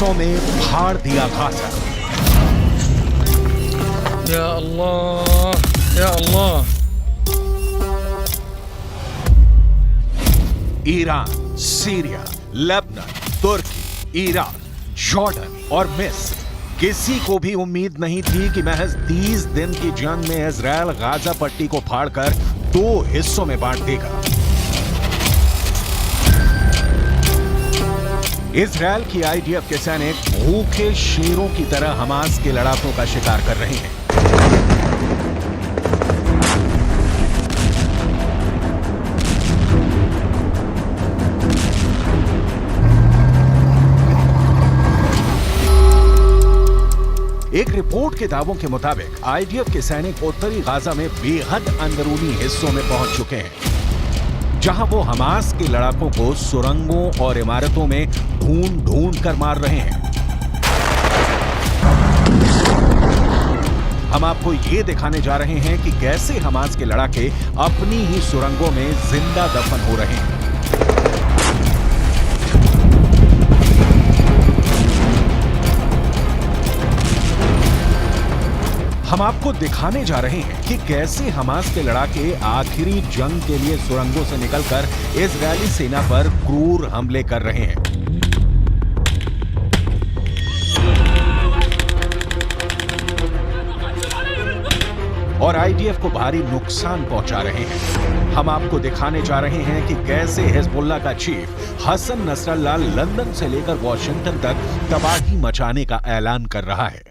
हिस्सों में फाड़ दिया गाजा। या अल्लाह, या अल्लाह। ईरान, सीरिया, लेबनान, तुर्की, इराक, जॉर्डन और मिस्र, किसी को भी उम्मीद नहीं थी कि महज 30 दिन की जंग में इजरायल गाजा पट्टी को फाड़कर 2 हिस्सों में बांट देगा। इजरायल की आईडीएफ के सैनिक भूखे शेरों की तरह हमास के लड़ाकों का शिकार कर रहे हैं। एक रिपोर्ट के दावों के मुताबिक आईडीएफ के सैनिक उत्तरी गाजा में बेहद अंदरूनी हिस्सों में पहुंच चुके हैं, जहां वो हमास के लड़ाकों को सुरंगों और इमारतों में ढूंढ कर मार रहे हैं। हम आपको ये दिखाने जा रहे हैं कि कैसे हमास के लड़ाके अपनी ही सुरंगों में जिंदा दफन हो रहे हैं। हम आपको दिखाने जा रहे हैं कि कैसे हमास के लड़ाके आखिरी जंग के लिए सुरंगों से निकलकर इजरायली सेना पर क्रूर हमले कर रहे हैं। और आईडीएफ को भारी नुकसान पहुंचा रहे हैं। हम आपको दिखाने जा रहे हैं कि कैसे हिजबुल्लाह का चीफ हसन नसरल्लाह लंदन से लेकर वॉशिंगटन तक तबाही मचाने का ऐलान कर रहा है।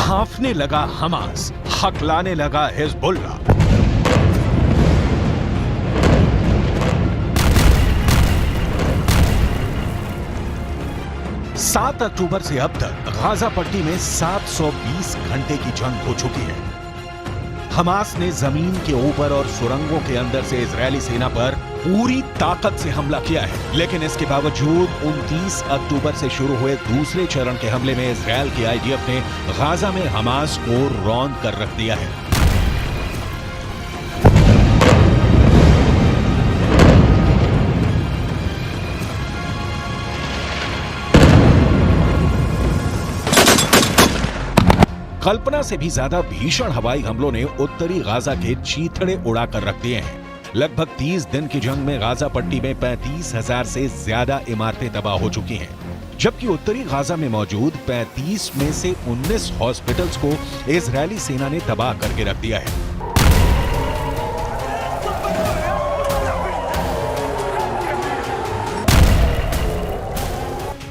हाफने लगा हमास, हकलाने लगा हिजबुल्लाह। 7 अक्टूबर से अब तक गाजा पट्टी में 720 घंटे की जंग हो चुकी है। हमास ने जमीन के ऊपर और सुरंगों के अंदर से इजरायली सेना पर पूरी ताकत से हमला किया है, लेकिन इसके बावजूद 29 अक्टूबर से शुरू हुए दूसरे चरण के हमले में इजरायल की आईडीएफ ने गाजा में हमास को रौंद कर रख दिया है। कल्पना से भी ज्यादा भीषण हवाई हमलों ने उत्तरी गाजा के चीथड़े उड़ाकर रख दिए हैं। लगभग 30 दिन की जंग में गाजा पट्टी में 35,000 से ज्यादा इमारतें तबाह हो चुकी हैं, जबकि उत्तरी गाजा में मौजूद 35 में से 19 हॉस्पिटल्स को इजरायली सेना ने तबाह करके रख दिया है।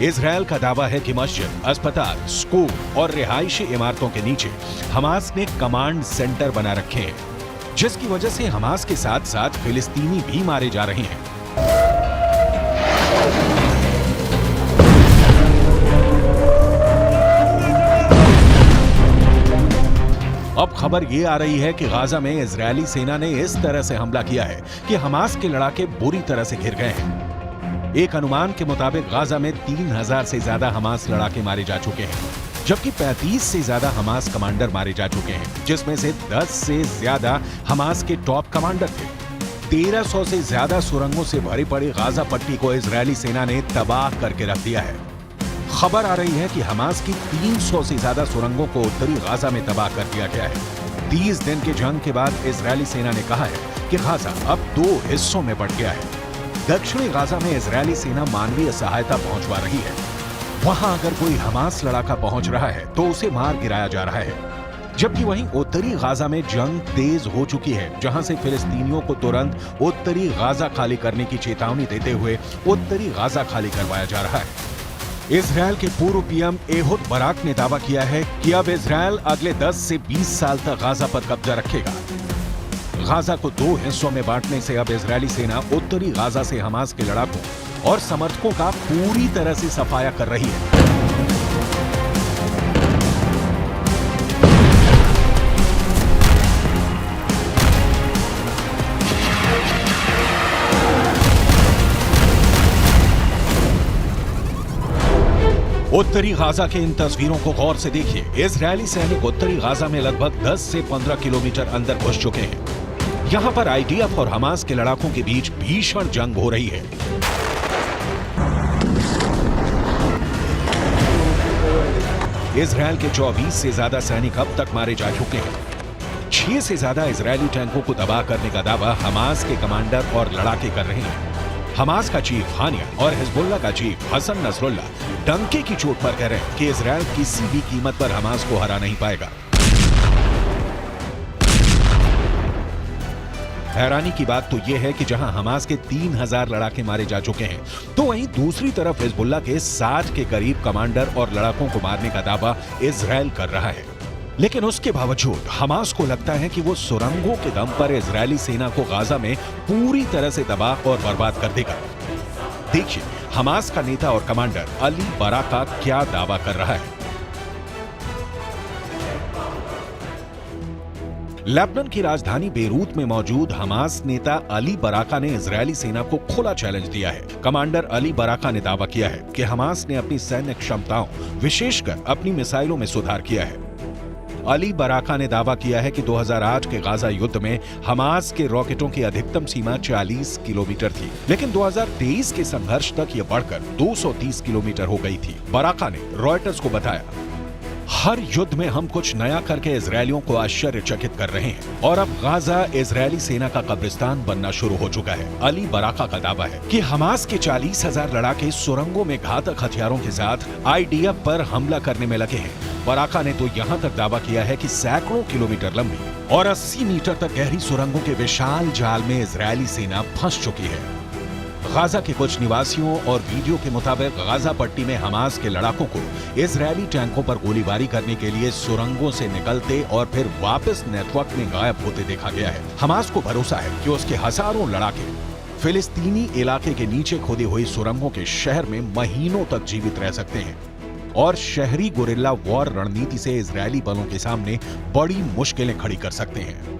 इजरायल का दावा है कि मस्जिद, अस्पताल, स्कूल और रिहायशी इमारतों के नीचे हमास ने कमांड सेंटर बना रखे हैं, जिसकी वजह से हमास के साथ साथ फिलिस्तीनी भी मारे जा रहे हैं। अब खबर ये आ रही है कि गाजा में इजरायली सेना ने इस तरह से हमला किया है कि हमास के लड़ाके बुरी तरह से घिर गए हैं। एक अनुमान के मुताबिक गाजा में 3000 से ज्यादा हमास लड़ाके मारे जा चुके हैं, जबकि 35 से ज्यादा हमास कमांडर मारे जा चुके हैं, जिसमें से 10 से ज्यादा हमास के टॉप कमांडर थे। 1300 से ज्यादा सुरंगों से भरी पड़ी गाजा पट्टी को इजरायली सेना ने तबाह करके रख दिया है। खबर आ रही है कि हमास की 300 से ज्यादा सुरंगों को उत्तरी गाजा में तबाह कर दिया गया है। 30 दिन की जंग के बाद इजरायली सेना ने कहा है कि गाजा अब 2 हिस्सों में बंट गया है। दक्षिणी गाजा में इजरायली सेना मानवीय सहायता पहुंचवा रही है। वहां अगर कोई हमास लड़ाका पहुंच रहा है तो उसे मार गिराया जा रहा है, जबकि वहीं उत्तरी गाजा में जंग तेज हो चुकी है, जहां से फिलिस्तीनियों को तुरंत उत्तरी गाजा खाली करने की चेतावनी देते हुए उत्तरी गाजा खाली करवाया जा रहा है। इजरायल के पूर्व पीएम एहुद बराक ने दावा किया है कि अब इजरायल अगले 10 से 20 साल तक गाजा पर कब्जा रखेगा। गाजा को 2 हिस्सों में बांटने से अब इजरायली सेना उत्तरी गाजा से हमास के लड़ाकों और समर्थकों का पूरी तरह से सफाया कर रही है। उत्तरी गाजा के इन तस्वीरों को गौर से देखिए। इजरायली सैनिक उत्तरी गाजा में लगभग 10 से 15 किलोमीटर अंदर घुस चुके हैं। यहां पर आईडीएफ और हमास के लड़ाकों के बीच भीषण जंग हो रही है। इजरायल के 24 से ज्यादा सैनिक अब तक मारे जा चुके हैं। 6 से ज्यादा इजरायली टैंकों को तबाह करने का दावा हमास के कमांडर और लड़ाके कर रहे हैं। हमास का चीफ हानिया और हिजबुल्ला का चीफ हसन नसरुल्ला डंके की चोट पर कह रहे हैं कि इजरायल किसी भी कीमत पर हमास को हरा नहीं पाएगा। हैरानी की बात तो यह है कि जहां हमास के 3000 लड़ाके मारे जा चुके हैं, तो वहीं दूसरी तरफ हिजबुल्ला के 60 के करीब कमांडर और लड़ाकों को मारने का दावा इजरायल कर रहा है। लेकिन उसके बावजूद हमास को लगता है कि वो सुरंगों के दम पर इजरायली सेना को गाजा में पूरी तरह से तबाह और बर्बाद कर देगा। देखिए हमास का नेता और कमांडर अली बराका क्या दावा कर रहा है। लेबनान की राजधानी बेरूत में मौजूद हमास नेता अली बराका ने इजरायली सेना को खुला चैलेंज दिया है। कमांडर अली बराका ने दावा किया है कि हमास ने अपनी सैन्य क्षमताओं, विशेषकर अपनी मिसाइलों में सुधार किया है। अली बराका ने दावा किया है कि 2008 के गाजा युद्ध में हमास के रॉकेटों की अधिकतम सीमा 40 किलोमीटर थी, लेकिन 2023 के संघर्ष तक यह बढ़कर 230 किलोमीटर हो गई थी। बराका ने रॉयटर्स को बताया, हर युद्ध में हम कुछ नया करके इजरायलियों को आश्चर्यचकित कर रहे हैं और अब गाजा इजरायली सेना का कब्रिस्तान बनना शुरू हो चुका है। अली बराका का दावा है कि हमास के 40,000 लड़ाके सुरंगों में घातक हथियारों के साथ आईडीएफ पर हमला करने में लगे हैं। बराका ने तो यहां तक दावा किया है कि सैकड़ों किलोमीटर लंबी और 80 मीटर तक गहरी सुरंगों के विशाल जाल में इजरायली सेना फंस चुकी है। गाजा के कुछ निवासियों और वीडियो के मुताबिक गाजा पट्टी में हमास के लड़ाकों को इजरायली टैंकों पर गोलीबारी करने के लिए सुरंगों से निकलते और फिर वापस नेटवर्क में गायब होते देखा गया है। हमास को भरोसा है कि उसके हजारों लड़ाके फिलिस्तीनी इलाके के नीचे खोदी हुई सुरंगों के शहर में महीनों तक जीवित रह सकते हैं और शहरी गुरिल्ला वॉर रणनीति से इजरायली बलों के सामने बड़ी मुश्किलें खड़ी कर सकते हैं।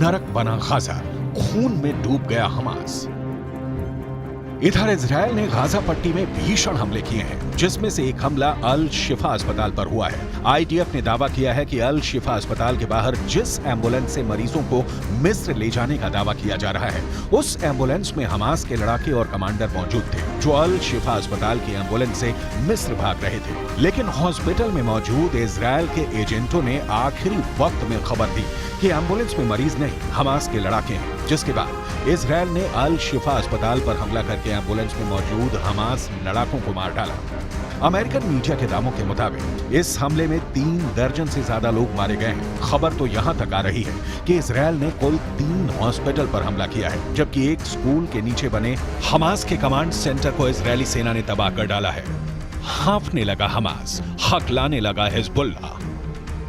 नरक बना गाजा, खून में डूब गया हमास। इधर इजरायल ने गाजा पट्टी में भीषण हमले किए हैं, जिसमें से एक हमला अल शिफा अस्पताल पर हुआ है। आईडीएफ ने दावा किया है कि अल शिफा अस्पताल के बाहर जिस एम्बुलेंस से मरीजों को मिस्र ले जाने का दावा किया जा रहा है, उस एम्बुलेंस में हमास के लड़ाके और कमांडर मौजूद थे, जो अल शिफा अस्पताल की एम्बुलेंस से मिस्र भाग रहे थे। लेकिन हॉस्पिटल में मौजूद इजरायल के एजेंटों ने आखिरी वक्त में खबर दी कि एम्बुलेंस में मरीज नहीं, हमास के लड़ाके हैं, जिसके बाद इजरायल ने अल शिफा अस्पताल पर हमला करके एम्बुलेंस में मौजूद हमास लड़ाकों को मार डाला। अमेरिकन मीडिया के दावों के मुताबिक इस हमले में 3 दर्जन से ज्यादा लोग मारे गए हैं। खबर तो यहां तक आ रही है कि इजरायल ने कुल 3 हॉस्पिटल पर हमला किया है, जबकि एक स्कूल के नीचे बने हमास के कमांड सेंटर को इजरायली सेना ने तबाह कर डाला है। हाँफने लगा हमास, हकलाने लगा हिजबुल्लाह।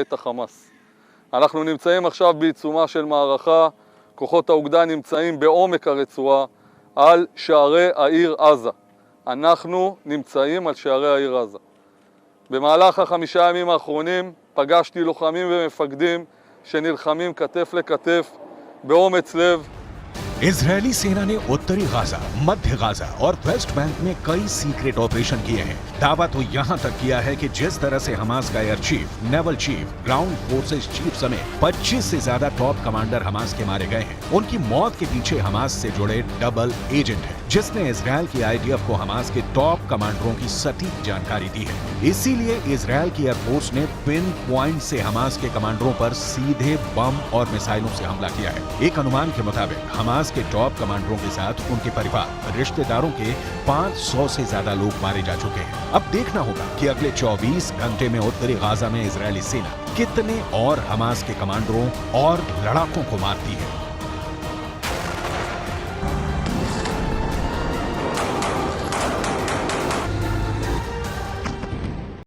את החמאס. אנחנו נמצאים עכשיו בעיצומה של מערכה, כוחות האוגדה נמצאים בעומק הרצועה על שערי העיר עזה. אנחנו נמצאים על שערי העיר עזה. במהלך 5 הימים האחרונים פגשתי לוחמים ומפקדים שנלחמים כתף לכתף באומץ לב. इजरायली सेना ने उत्तरी गाजा, मध्य गाजा और वेस्ट बैंक में कई सीक्रेट ऑपरेशन किए हैं। दावा तो यहां तक किया है कि जिस तरह से हमास का air chief, naval chief, ground forces chief समेत 25 से ज्यादा टॉप कमांडर हमास के मारे गए हैं, उनकी मौत के पीछे हमास से जुड़े डबल एजेंट हैं, जिसने इजरायल की आईडीएफ को हमास के टॉप कमांडरों की सटीक जानकारी दी है। इसीलिए इजरायल की एयरफोर्स ने पिन पॉइंट से हमास के कमांडरों पर सीधे बम और मिसाइलों से हमला किया है। एक अनुमान के मुताबिक हमास के टॉप कमांडरों के साथ उनके परिवार, रिश्तेदारों के 500 से ज्यादा लोग मारे जा चुके हैं। अब देखना होगा कि अगले 24 घंटे में उत्तरी गाजा में इजरायली सेना कितने और हमास के कमांडरों और लड़ाकों को मारती है।